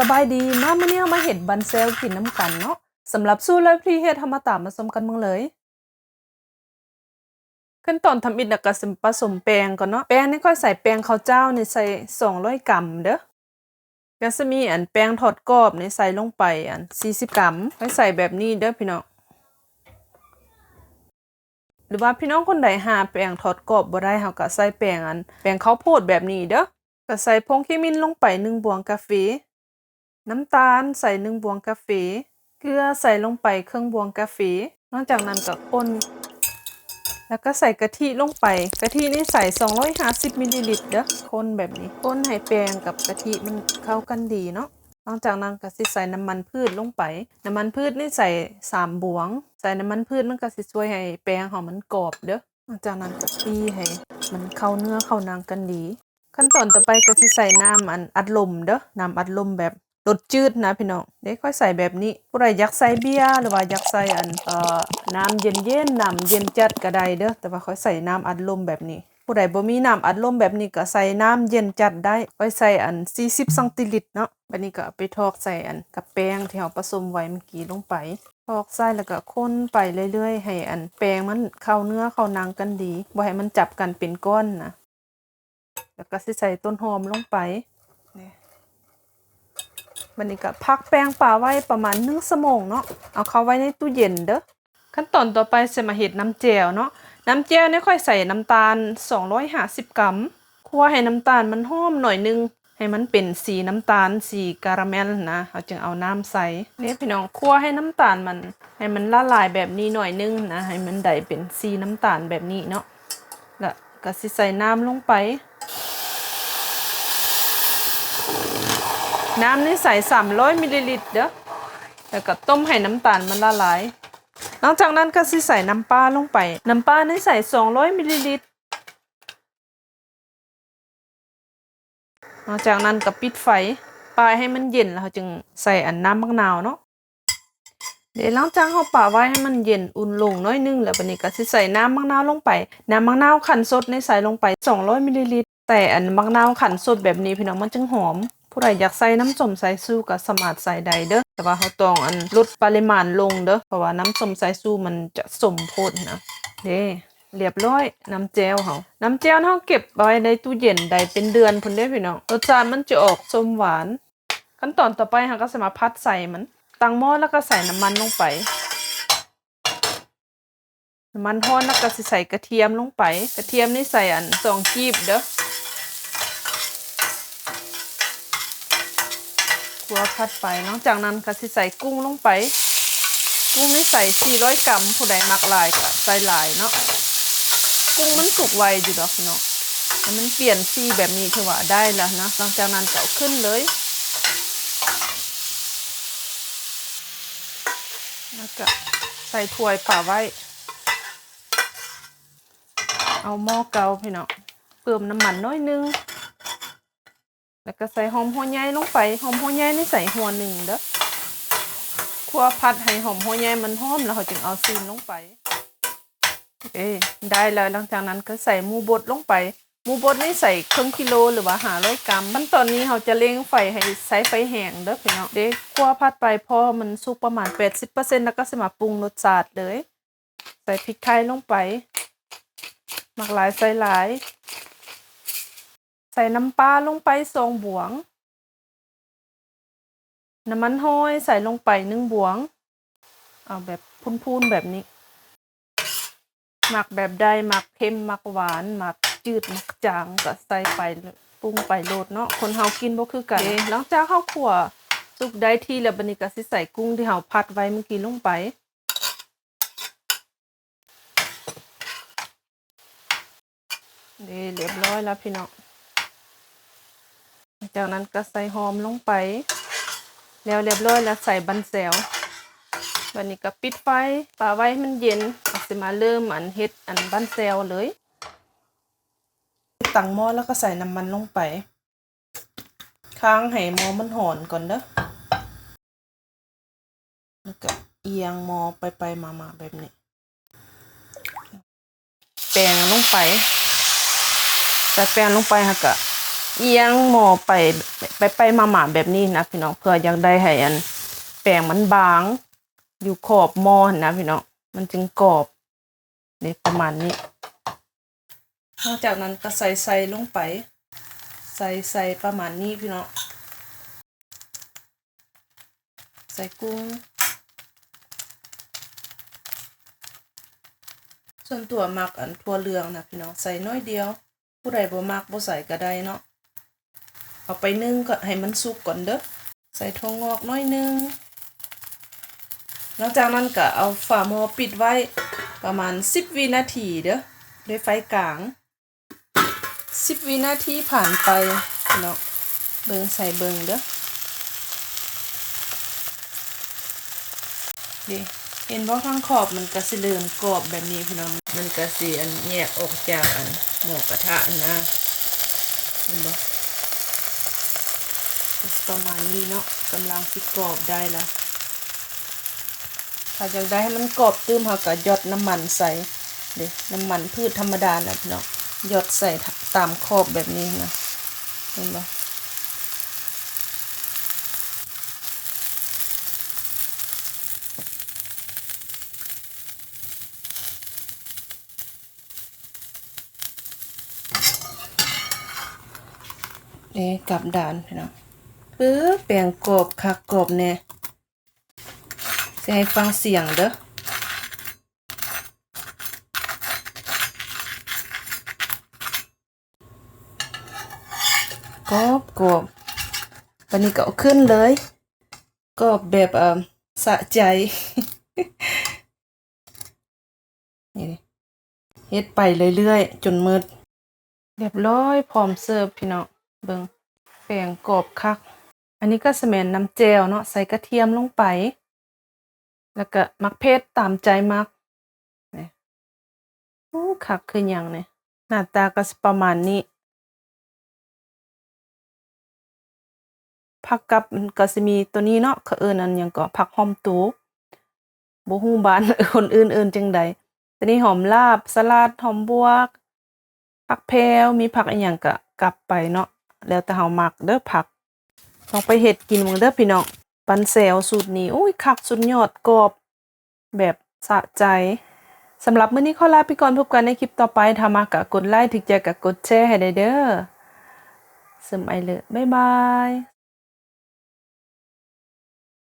สบายดีมามื้อนี้มาเฮ็ดบันเซลกินน้ำกันเนาะสำหรับสูตรและวิธีเฮ็ดเฮามาตามมาชมกันเบิ่งเลยขั้นตอนทำอิฐก็สิผสมแป้งก่อนเนาะแป้งนี่ค่อยใส่แป้งข้าวเจ้านี่ใส่200 กรัมเด้อก็สิมีแป้งทอดกรอบนี่ใส่ลงไป40 กรัมค่อยใส่แบบนี้เด้อพี่น้องหรือว่าพี่น้องคนใดหาแป้งทอดกรอบบ่ได้เฮาก็ใส่แป้งแป้งข้าวโพดแบบนี้เด้อก็ใส่ผงขิมินลงไป1บวงกาแฟน้ำตาลใส่1บวงกาแฟเกลือใส่ลงไปครึ่งบวงกาแฟนอกจากนั้นก็คนแล้วก็ใส่กะทิลงไปกะทินี่ใส่250มิลลิลิตรเด้อคนแบบนี้คนให้แป้งกับกะทิมันเข้ากันดีเนาะหลังจากนั้นก็สิใส่น้ำมันพืชลงไปน้ำมันพืชนี่ใส่3บวงใส่น้ำมันพืชมันก็สิช่วยให้แป้งของมันกรอบเด้อหลังจากนั้นก็ตีให้มันเข้าเนื้อเข้านางกันดีขั้นตอนต่อไปก็สิใส่น้ำอัดลมเด้อน้ำอัดลมแบบรสจืดนะพี่น้องเด้ค่อยใส่แบบนี้ผู้ใดอยากใส่เบียร์หรือว่าอยากใส่น้ำเย็นๆน้ำเย็นจัดก็ได้เด้อแต่ว่าค่อยใส่น้ำอัดลมแบบนี้ผู้ใดบ่มีน้ำอัดลมแบบนี้ก็ใส่น้ำเย็นจัดได้ค่อยใส่40ซันติลิตรเนาะบัดนี้ก็เอาไปทอกใส่กับแป้งที่เราผสมไว้เมื่อกี้ลงไปทอกใส่แล้วก็คนไปเรื่อยๆให้แป้งมันเข้าเนื้อเข้านางกันดีบ่ให้มันจับกันเป็นก้อนนะแล้วก็สิใส่ต้นหอมลงไปบัดนี้ก็พักแป้งป่าไว้ประมาณ1 ชั่วโมงเนาะเอาเข้าไว้ในตู้เย็นเด้อขั้นตอนต่อไปสิมาเฮ็ดน้ำแจ่วเนาะน้ำแจ่วนี่ค่อยใส่น้ำตาล250 กรัมคั่วให้น้ำตาลมันหอมหน่อยนึงให้มันเป็นสีน้ำตาลสีคาราเมลนะเราจึงเอาน้ำใส่นี่พี่น้องคั่วให้น้ำตาลมันให้มันละลายแบบนี้หน่อยนึงนะให้มันได้เป็นสีน้ำตาลแบบนี้เนาะแล้วก็สิใส่น้ำลงไปน้ำนี่ใส่300มิลลิลิตรเด้อแล้วก็ต้มให้น้ำตาลมันละลายหลังจากนั้นก็สิใส่น้ำปลาลงไปน้ำปลานี่ใส่200มิลลิลิตรหลังจากนั้นก็ปิดไฟปล่อยให้มันเย็นแล้วเราจึงใส่น้ำมะนาวเนาะเดี๋ยวหลังจากเราป่าไว้ให้มันเย็นอุ่นลงน้อยนึงแล้วบัดนี้ก็สิใส่น้ำมะนาวลงไปน้ำมะนาวคั่นสดนี่ใส่ลงไป200มิลลิลิตรแต่มะนาวคั่นสดแบบนี้พี่น้องมันจึงหอมผู้ใดอยากใส่น้ำส้มสายชูก็สามารถใส่ได้เด้อแต่ว่าเราต้องลดปริมาณลงเด้อเพราะว่าน้ำส้มสายชูมันจะส้มโพดนะเด้เรียบร้อยน้ำแจ่วน้ำแจ่วเฮาเก็บไว้ในตู้เย็นได้เป็นเดือนพุ่นเด้พี่น้องรสชาติมันจะออกส้มหวานขั้นตอนต่อไปเฮาก็สิมาพัดใส่มันตั้งหม้อแล้วก็ใส่น้ำมันลงไปน้ำมันร้อนแล้วก็สิใส่กระเทียมลงไปกระเทียมนี่ใส่2 กีบเด้อคั่วพัดไปหลังจากนั้นก็สิใส่กุ้งลงไปกุ้งนี่ใส่400 กรัมผู้ใดมักหลายก็ใส่หลายเนาะกุ้งมันสุกไวอยู่ดอกเนาะมันเปลี่ยนสีแบบนี้ถือว่าได้แล้วนะหลังจากนั้นก็เอาขึ้นเลยแล้วก็ใส่ถ้วยป่าไว้เอาหม้อเกาพี่เนาะเติมน้ำมันน้อยนึงแล้วก็ใส่หอมหัวใหญ่ลงไปหอมหัวใหญ่นี่ใส่หัวหนึ่งเด้อคั่วผัดให้หอมหัวใหญ่มันหอมแล้วเราจึงเอาซีนลงไปได้แล้วหลังจากนั้นก็ใส่หมูบดลงไปหมูบดนี่ใส่ครึ่งกิโลหรือว่า500 กรัมขั้นตอนนี้เราจะเร่งไฟให้ใช้ไฟแห้งเด้อพี่น้องคั่วผัดไปพอมันสุกประมาณ 80% แล้วก็สิมาปรุงรสชาติเลยใส่พริกไทยลงไปมักหลายใส่หลายใส่น้ำปลาลงไป2 บวงน้ำมันหอยใส่ลงไป1 บวงเอาแบบพูนๆแบบนี้หมักแบบใดหมักเค็มหมักหวานหมักจืดหมักจางก็ใส่ไปปรุงไปโลดเนาะคนเฮากินบ่คือกันหลังจากเฮาคั่วสุกได้ที่แล้วบัดนี้ก็สิใส่กุ้งที่เฮาผัดไว้เมื่อกี้ลงไปเรียบร้อยแล้วพี่น้องจากนั้นก็ใส่หอมลงไปแล้วเรียบร้อยแล้วใส่บันแซววันนี้ก็ปิดไฟป่าไว้มันเย็นสิมาเริ่มเฮ็ดบันแซวเลยตั้งหม้อแล้วก็ใส่น้ำมันลงไปค้างให้หม้อมันหอนก่อนเด้อแล้วก็เอียงหม้อไปมาแบบนี้แป้งลงไปใส่แป้งลงไปค่ะก็เอียงหม้อไป ไปมาๆแบบนี้นะพี่น้องเพื่ออยากได้ให้อันแป้งมันบางอยู่ขอบหม้อนะพี่น้องมันจึงกรอบนี่ประมาณนี้นอกจากนั้นก็ใส่ลงไปใส่ประมาณนี้พี่น้องใส่กุ้งส่วนตัวมักอันถั่วเหลืองนะพี่น้องใส่น้อยเดียวผู้ใดบ่มักบ่ใส่ก็ได้เนาะเอาไปนึ่งก็ให้มันสุกก่อนเด้อใส่ถั่วงอกน้อยนึงหลังจากนั้นก็เอาฝาหม้อปิดไว้ประมาณ10วินาทีเด้อด้วยไฟกลาง10วินาทีผ่านไปเนาะเบิ่งใส่เบิ่งเด้อนี่เห็นบ่ข้างขอบมันก็สิเริ่มกรอบแบบนี้พี่น้องมันก็สิอันแยกออกจากอันหม้อกระทะนะเห็นบ่ประมาณนี้เนาะกำลังสิกรอบได้แล้วถ้าอยากได้ให้มันกรอบตื้มเราก็หยดน้ำมันใส่เด้น้ำมันพืชธรรมดานะพี่น้องหยดใส่ตามขอบแบบนี้นะเห็นบ่กลับด้านพี่น้องแป้งกรอบคักกรอบแน่สิให้ฟังเสียงเด้อกรอบตอนนี้ก็เอาขึ้นเลยกรอบแบบสะใจ นี่เฮ็ดไปเรื่อยๆจนมืดเรียบร้อยพร้อมเสิร์ฟพี่น้องเบิ่งแป้งกรอบคักอันนี้ก็สิแม่นน้ำแจ่วเนาะใส่กระเทียมลงไปแล้วก็มักเผ็ดตามใจมักนี่โอ้คักคือหยังนี่หน้าตาก็สิประมาณนี้ผักกับมันก็สิมีตัวนี้เนาะเขาเอิ้นอันหยังก็ผักหอมตูบบ่ฮู้บ้าน คนอื่นเอิ้นจังใดตัวนี้หอมลาบสลัดหอมบวกผักแพรวมีผักอีหยังก็กลับไปเนาะแล้วแต่เฮามักเด้อผักลองไปเฮ็ดกินเบิ่งเด้อพี่น้องปันแซวสูตรนี้อุ้ยคักสุดยอดกรอบแบบสะใจสำหรับมื้อนี้ขอลาไปก่อนพบกันในคลิปต่อไปถ้ามักก็กดไลค์ถึกใจก็กดแชร์ให้ได้เด้อซึมไอเลยบ๊ายบาย